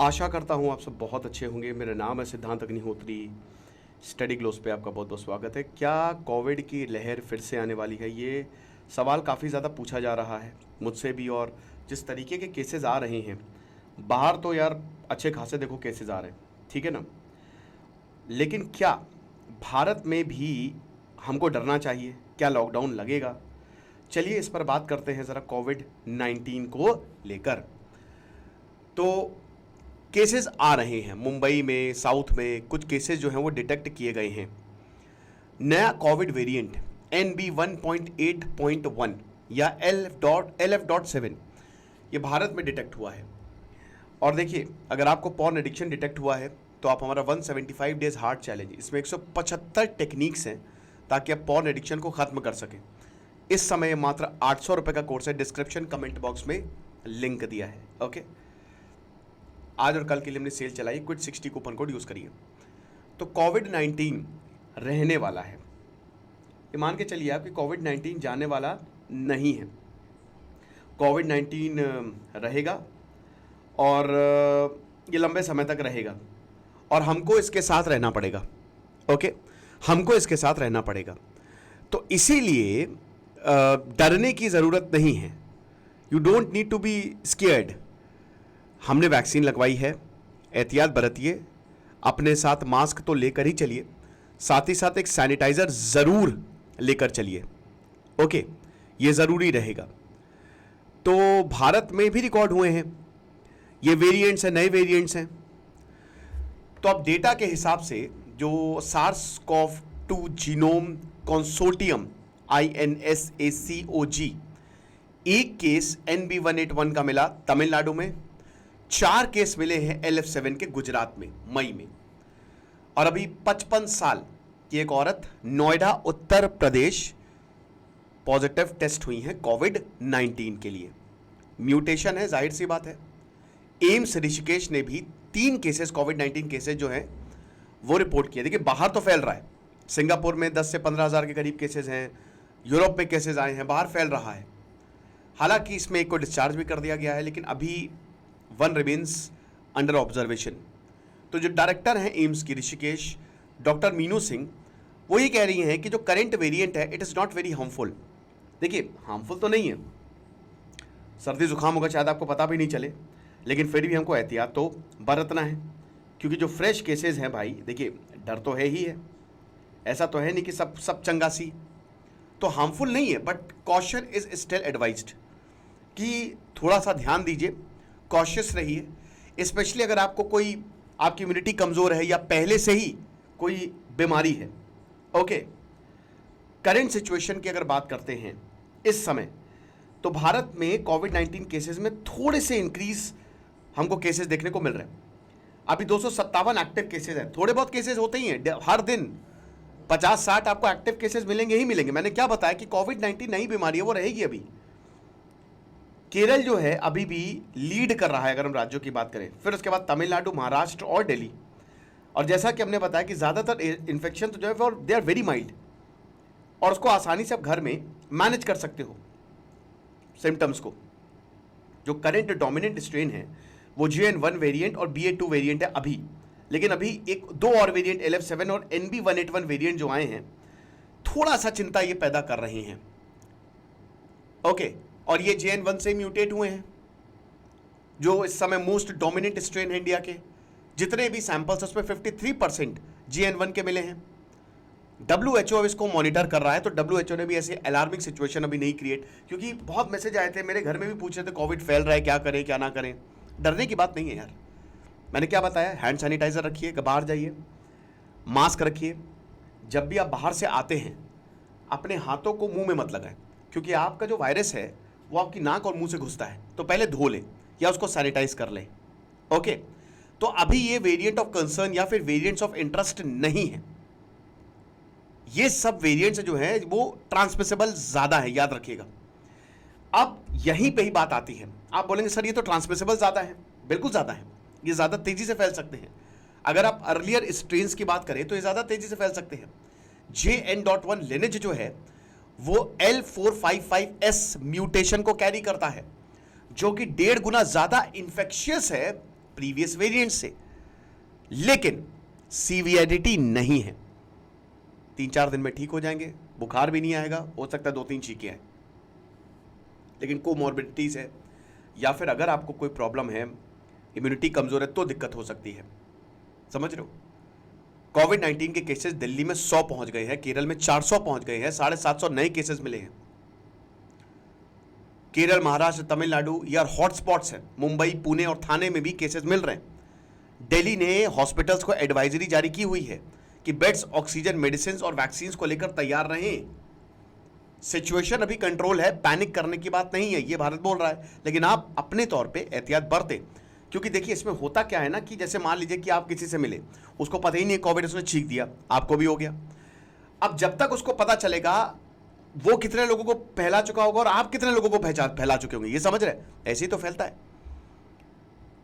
आशा करता हूँ आप सब बहुत अच्छे होंगे। मेरा नाम है सिद्धांत अग्निहोत्री। स्टडी ग्लोस पे आपका बहुत बहुत स्वागत है। क्या कोविड की लहर फिर से आने वाली है? ये सवाल काफ़ी ज़्यादा पूछा जा रहा है मुझसे भी। और जिस तरीके के केसेस आ रहे हैं बाहर, तो यार अच्छे खासे देखो केसेस आ रहे हैं, ठीक है ना। लेकिन क्या भारत में भी हमको डरना चाहिए? क्या लॉकडाउन लगेगा? चलिए इस पर बात करते हैं ज़रा कोविड-19 को लेकर। तो केसेस आ रहे हैं मुंबई में, साउथ में कुछ केसेस जो हैं वो डिटेक्ट किए गए हैं। नया कोविड वेरिएंट NB1.8.1 या LF.7 ये भारत में डिटेक्ट हुआ है। और देखिए, अगर आपको पॉर्न एडिक्शन डिटेक्ट हुआ है तो आप हमारा 175 डेज हार्ट चैलेंज, इसमें 175 टेक्निक्स हैं ताकि आप पॉर्न एडिक्शन को ख़त्म कर सकें। इस समय मात्र 800 रुपये का कोर्स है। डिस्क्रिप्शन कमेंट बॉक्स में लिंक दिया है। ओके, आज और कल के लिए हमने सेल चलाई, क्विट 60 कूपन कोड यूज़ करिए। तो कोविड-19 रहने वाला है, ये मान के चलिए आप कि कोविड-19 जाने वाला नहीं है। कोविड-19 रहेगा और ये लंबे समय तक रहेगा और हमको इसके साथ रहना पड़ेगा। ओके, हमको इसके साथ रहना पड़ेगा। तो इसीलिए डरने की ज़रूरत नहीं है। You don't need to be scared. हमने वैक्सीन लगवाई है, एहतियात बरतिए, अपने साथ मास्क तो लेकर ही चलिए, साथ ही साथ एक सैनिटाइज़र ज़रूर लेकर चलिए। ओके, ये ज़रूरी रहेगा। तो भारत में भी रिकॉर्ड हुए हैं, ये वेरिएंट्स हैं, नए वेरिएंट्स हैं। तो अब डेटा के हिसाब से जो SARS-CoV-2 जीनोम कंसोर्टियम INSACOG, एक केस NB181 का मिला तमिलनाडु में, 4 केस मिले हैं LF7 के गुजरात में मई में। और अभी 55 साल की एक औरत नोएडा उत्तर प्रदेश पॉजिटिव टेस्ट हुई हैं कोविड-19 के लिए। म्यूटेशन है, जाहिर सी बात है। एम्स ऋषिकेश ने भी 3 केसेस कोविड-19 केसेस जो हैं वो रिपोर्ट किए। देखिए, बाहर तो फैल रहा है, सिंगापुर में 10 से 15 हज़ार के करीब केसेस हैं, यूरोप में केसेस आए हैं, बाहर फैल रहा है। हालांकि इसमें एक को डिस्चार्ज भी कर दिया गया है, लेकिन अभी 1 रिमेन्स अंडर ऑब्जर्वेशन। तो जो डायरेक्टर हैं एम्स की ऋषिकेश, डॉक्टर मीनू सिंह, वो ये कह रही हैं कि जो करंट वेरिएंट है it is not very harmful. देखिए, हार्मफुल तो नहीं है, सर्दी जुकाम होगा शायद आपको पता भी नहीं चले, लेकिन फिर भी हमको एहतियात तो बरतना है। क्योंकि जो फ्रेश केसेस हैं भाई, देखिए डर तो है ही है, ऐसा तो है नहीं कि सब चंगासी। तो हार्मफुल नहीं है, but caution is still advised कि थोड़ा सा ध्यान दीजिए, कॉशियस रहिए। स्पेशली अगर आपको कोई, आपकी इम्यूनिटी कमज़ोर है या पहले से ही कोई बीमारी है। ओके, करंट सिचुएशन की अगर बात करते हैं इस समय, तो भारत में कोविड-19 केसेस में थोड़े से इंक्रीज हमको केसेस देखने को मिल रहे हैं। अभी 257 एक्टिव केसेस हैं। थोड़े बहुत केसेस होते ही हैं, हर दिन 50-60 आपको एक्टिव केसेस मिलेंगे ही मिलेंगे। मैंने क्या बताया कि कोविड-19 नई बीमारी है, वो रहेगी। अभी केरल जो है अभी भी लीड कर रहा है अगर हम राज्यों की बात करें, फिर उसके बाद तमिलनाडु, महाराष्ट्र और दिल्ली। और जैसा कि हमने बताया कि ज़्यादातर इन्फेक्शन तो जो है वो दे आर वेरी माइल्ड और उसको आसानी से आप घर में मैनेज कर सकते हो सिम्टम्स को। जो करंट डोमिनेंट स्ट्रेन है वो JN1 वेरिएंट और BA2 वेरिएंट है अभी, लेकिन अभी 1-2 और वेरिएंट LF7 और NB181 वेरिएंट जो आए हैं, थोड़ा सा चिंता ये पैदा कर रहे हैं। ओके, और ये JN1 से म्यूटेट हुए हैं, जो इस समय मोस्ट डोमिनेंट स्ट्रेन है इंडिया के। जितने भी सैंपल्स उसमें 53% JN1 के मिले हैं। WHO अब इसको मॉनिटर कर रहा है, तो WHO ने भी ऐसी अलार्मिंग सिचुएशन अभी नहीं क्रिएट, क्योंकि बहुत मैसेज आए थे, मेरे घर में भी पूछ रहे थे कोविड फैल रहा है, क्या करें क्या ना करें। डरने की बात नहीं है यार। मैंने क्या बताया, हैंड सैनिटाइजर रखिए, बाहर जाइए, मास्क रखिए। जब भी आप बाहर से आते हैं अपने हाथों को मुंह में मत लगाएं, क्योंकि आपका जो वायरस है वो आपकी नाक और मुंह से घुसता है, तो पहले धो लें या उसको सैनिटाइज कर लें। ओके, तो अभी ये वेरिएंट ऑफ कंसर्न या फिर वेरिएंट्स ऑफ इंटरेस्ट नहीं है। ये सब वेरिएंट्स जो है वो ट्रांसमिसेबल ज़्यादा है, याद रखिएगा। अब यहीं पे ही बात आती है, आप बोलेंगे सर ये तो ट्रांसमिसेबल ज़्यादा है। बिल्कुल ज़्यादा है, ये ज़्यादा तेज़ी से फैल सकते हैं। अगर आप अर्लियर स्ट्रेन्स की बात करें तो ये ज़्यादा तेज़ी से फैल सकते हैं। JN.1 लिनेज जो है वो L455S म्यूटेशन को कैरी करता है, जो कि 1.5 गुना ज़्यादा इन्फेक्शियस है प्रीवियस वेरिएंट से, लेकिन सीवियरिटी नहीं है। 3-4 दिन में ठीक हो जाएंगे, बुखार भी नहीं आएगा, हो सकता है 2-3 छींकें आए, लेकिन कोमॉर्बिडिटीज है या फिर अगर आपको कोई प्रॉब्लम है, इम्यूनिटी कमजोर है, तो दिक्कत हो सकती है। समझ रहे हो? कोविड-19 के केसेस दिल्ली में 100 पहुंच गए हैं, केरल में 400 पहुंच गए हैं, 750 नए केसेस मिले हैं। केरल, महाराष्ट्र, तमिलनाडु यार हॉटस्पॉट्स हैं। मुंबई, पुणे और थाने में भी केसेस मिल रहे हैं। दिल्ली ने हॉस्पिटल्स को एडवाइजरी जारी की हुई है कि बेड्स, ऑक्सीजन, मेडिसिन और वैक्सीन को लेकर तैयार रहें। सिचुएशन अभी कंट्रोल है, पैनिक करने की बात नहीं है, ये भारत बोल रहा है, लेकिन आप अपने तौर पे एहतियात बरतें। क्योंकि देखिए इसमें होता क्या है ना कि जैसे मान लीजिए कि आप किसी से मिले, उसको पता ही नहीं है कोविड, उसने छींक दिया, आपको भी हो गया। अब जब तक उसको पता चलेगा वो कितने लोगों को फैला चुका होगा और आप कितने लोगों को फैला चुके होंगे, ये समझ रहे? ऐसे ही तो फैलता है।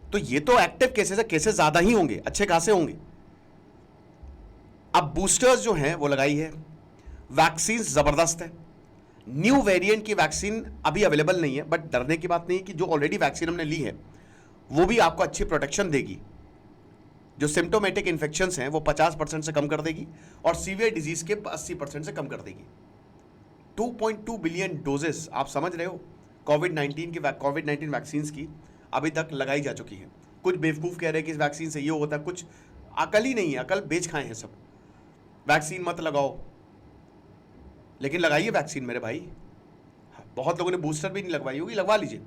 तो ये तो एक्टिव केसेस है, केसेस ज्यादा ही होंगे, अच्छे खासे होंगे। अब बूस्टर्स जो हैं वो लगाई है, वैक्सीन जबरदस्त है। न्यू वेरिएंट की वैक्सीन अभी अवेलेबल नहीं है, बट डरने की बात नहीं है कि जो ऑलरेडी वैक्सीन हमने ली है वो भी आपको अच्छी प्रोटेक्शन देगी। जो सिम्टोमेटिक इन्फेक्शंस हैं वो 50% से कम कर देगी और सीवियर डिजीज के 80% से कम कर देगी। 2.2 बिलियन डोजेस आप समझ रहे हो कोविड-19 वैक्सीन की अभी तक लगाई जा चुकी है। कुछ बेवकूफ़ कह रहे हैं कि इस वैक्सीन से ये होता है, कुछ अकल ही नहीं है, अकल बेच खाए हैं सब। वैक्सीन मत लगाओ, लेकिन लगाइए वैक्सीन मेरे भाई। बहुत लोगों ने बूस्टर भी नहीं लगवाई होगी, लगवा लीजिए।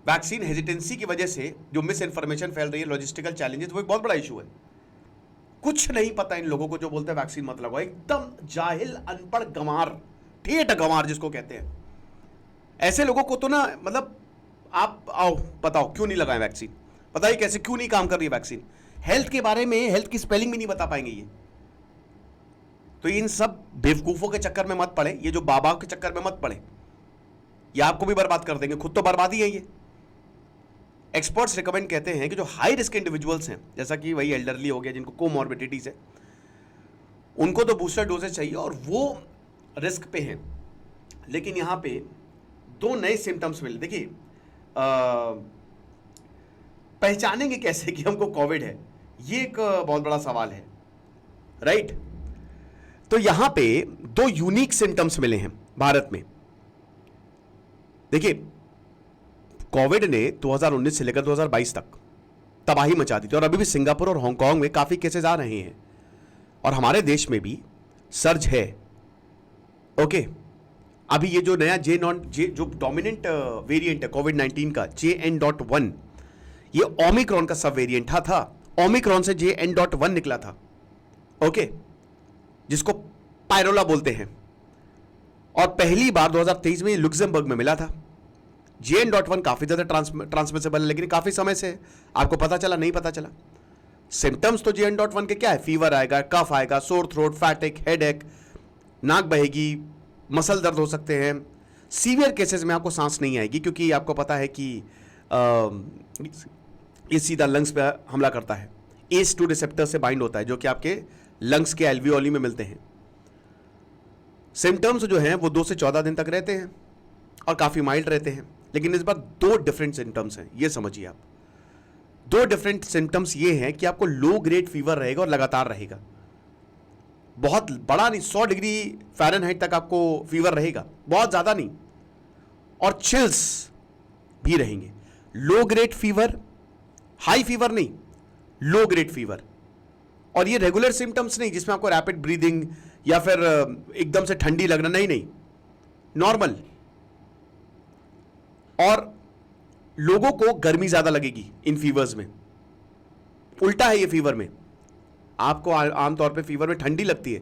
वैक्सीन हेजिटेंसी की वजह से जो मिस इन्फॉर्मेशन फैल रही है, लॉजिस्टिकल चैलेंजेस, वो एक बहुत बड़ा इशू है। कुछ नहीं पता इन लोगों को जो बोलते हैं वैक्सीन मत लगाओ, एकदम जाहिल, अनपढ़, गंवार, ठेठ गंवार जिसको कहते हैं। ऐसे लोगों को तो ना, मतलब आप आओ बताओ क्यों नहीं लगाएं वैक्सीन, बताइए कैसे, क्यों नहीं काम कर रही है वैक्सीन। हेल्थ के बारे में, हेल्थ की स्पेलिंग भी नहीं बता पाएंगे ये। तो इन सब बेवकूफों के चक्कर में मत पड़े, ये जो बाबा के चक्कर में मत पड़े, ये आपको भी बर्बाद कर देंगे, खुद तो बर्बादी है ये। एक्सपर्ट्स रिकमेंड कहते हैं कि जो हाई रिस्क इंडिविजुअल्स हैं, जैसा कि वही एल्डरली हो गया, जिनको कोमॉर्बिडिटीज है, उनको तो बूस्टर डोजेज चाहिए और वो रिस्क पे हैं। लेकिन यहाँ पे 2 नए सिम्टम्स मिले। देखिए पहचानेंगे कैसे कि हमको कोविड है, ये एक बहुत बड़ा सवाल है, राइट? तो यहां पे 2 यूनिक सिम्टम्स मिले हैं भारत में। देखिए कोविड ने 2019 से लेकर 2022 तक तबाही मचा दी थी और अभी भी सिंगापुर और हांगकांग में काफी केसेस आ रहे हैं और हमारे देश में भी सर्ज है। ओके, अभी ये जो नया जो डोमिनेंट वेरिएंट है कोविड-19 का, JN.1, ये ओमिक्रॉन का सब वेरिएंट था। ओमिक्रॉन से JN.1 निकला था, ओके, जिसको पायरोला बोलते हैं, और पहली बार 2023 में लुक्सेमबर्ग में मिला था। JN.1 काफी ज्यादा ट्रांसमिसेबल है, लेकिन काफी समय से आपको पता चला नहीं पता चला। सिम्टम्स तो JN.1 के क्या है? फीवर आएगा, कफ आएगा, सोर थ्रोट, फैटिक, हेडेक, नाक बहेगी, मसल दर्द हो सकते हैं। सीवियर केसेस में आपको सांस नहीं आएगी, क्योंकि आपको पता है कि ये सीधा लंग्स पे हमला करता है। ACE2 रिसेप्टर से बाइंड होता है, जो कि आपके लंग्स के एल्वियोली में मिलते हैं। सिम्टम्स जो हैं वो 2 से 14 दिन तक रहते हैं और काफी माइल्ड रहते हैं, लेकिन इस बार 2 डिफरेंट सिम्टम्स हैं, ये समझिए आप। 2 डिफरेंट सिम्टम्स ये हैं कि आपको लो ग्रेड फीवर रहेगा और लगातार रहेगा, बहुत बड़ा नहीं, 100 डिग्री फ़ारेनहाइट तक आपको फीवर रहेगा, बहुत ज्यादा नहीं, और चिल्स भी रहेंगे। Low grade fever, high fever नहीं, लो ग्रेड फीवर। और ये रेगुलर सिम्टम्स नहीं जिसमें आपको रैपिड ब्रीदिंग या फिर एकदम से ठंडी लगना, नहीं, नॉर्मल। और लोगों को गर्मी ज्यादा लगेगी इन फीवर्स में, उल्टा है ये फीवर में। आपको आमतौर पे फीवर में ठंडी लगती है,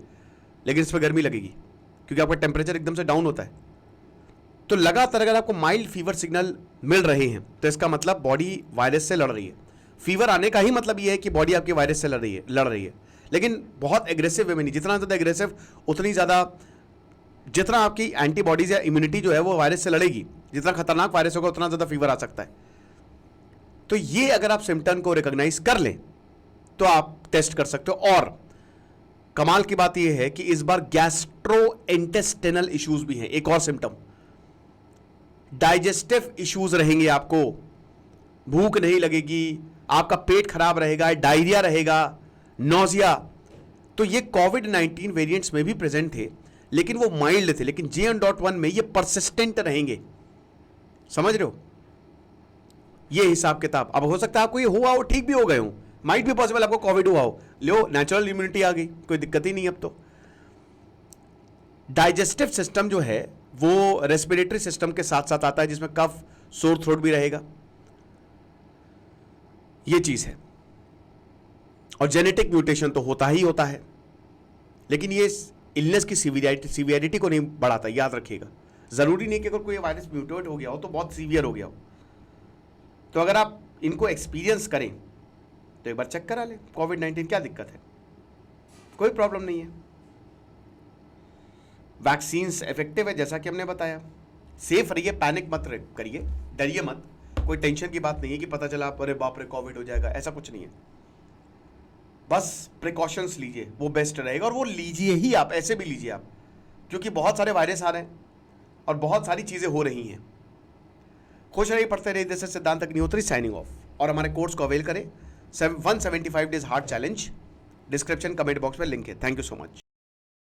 लेकिन इसमें गर्मी लगेगी, क्योंकि आपका टेम्परेचर एकदम से डाउन होता है। तो लगातार अगर आपको माइल्ड फीवर सिग्नल मिल रहे हैं, तो इसका मतलब बॉडी वायरस से लड़ रही है। फीवर आने का ही मतलब यह है कि बॉडी आपकी वायरस से लड़ रही है, लेकिन बहुत एग्रेसिव वे में नहीं। जितना ज़्यादा एग्रेसिव, उतनी ज़्यादा, जितना आपकी एंटीबॉडीज या इम्यूनिटी जो है वो वायरस से लड़ेगी, जितना खतरनाक वायरस होगा उतना ज़्यादा फीवर आ सकता है। तो ये अगर आप सिम्टम को रिकॉग्नाइज कर लें तो आप टेस्ट कर सकते हो। और कमाल की बात यह है कि इस बार गैस्ट्रोइंटेस्टिनल इश्यूज भी हैं, एक और सिम्टम। डाइजेस्टिव इश्यूज रहेंगे आपको, भूख नहीं लगेगी, आपका पेट खराब रहेगा, डायरिया रहेगा, नोजिया। तो ये कोविड-19 वेरिएंट्स में भी प्रेजेंट थे, लेकिन वो माइल्ड थे। लेकिन JN.1 में ये परसिस्टेंट रहेंगे। समझ रहे हो? ये हिसाब किताब। अब हो सकता है आपको ये हुआ हो, ठीक भी हो गए हो, माइट भी पॉसिबल आपको कोविड हुआ हो, लो नेचुरल इम्यूनिटी आ गई, कोई दिक्कत ही नहीं। अब तो डाइजेस्टिव सिस्टम जो है वो रेस्पिरेटरी सिस्टम के साथ साथ आता है, जिसमें कफ, सोर थ्रोट भी रहेगा, ये चीज है। और जेनेटिक म्यूटेशन तो होता ही होता है, लेकिन ये इलनेस की सीवियरिटी को नहीं बढ़ाता, याद रखिएगा। जरूरी नहीं कि अगर कोई वायरस म्यूटेट हो गया हो तो बहुत सीवियर हो गया हो। तो अगर आप इनको एक्सपीरियंस करें तो एक बार चेक करा लें कोविड-19 क्या दिक्कत है, कोई प्रॉब्लम नहीं है। वैक्सीन्स इफेक्टिव है जैसा कि हमने बताया। सेफ रहिए, पैनिक मत करिए, डरिए मत। कोई टेंशन की बात नहीं है कि पता चला अरे बाप रे कोविड हो जाएगा, ऐसा कुछ नहीं है। बस प्रिकॉशंस लीजिए, वो बेस्ट रहेगा। और वो लीजिए ही आप, ऐसे भी लीजिए आप, क्योंकि बहुत सारे वायरस आ रहे हैं और बहुत सारी चीजें हो रही हैं। खुश रहिए, पढ़ते रहिए। दिस इज सिद्धांत अग्निहोत्री साइनिंग ऑफ। और हमारे कोर्स को अवेल करें, 175 days heart challenge. Description comment box में लिंक है। Thank you so much.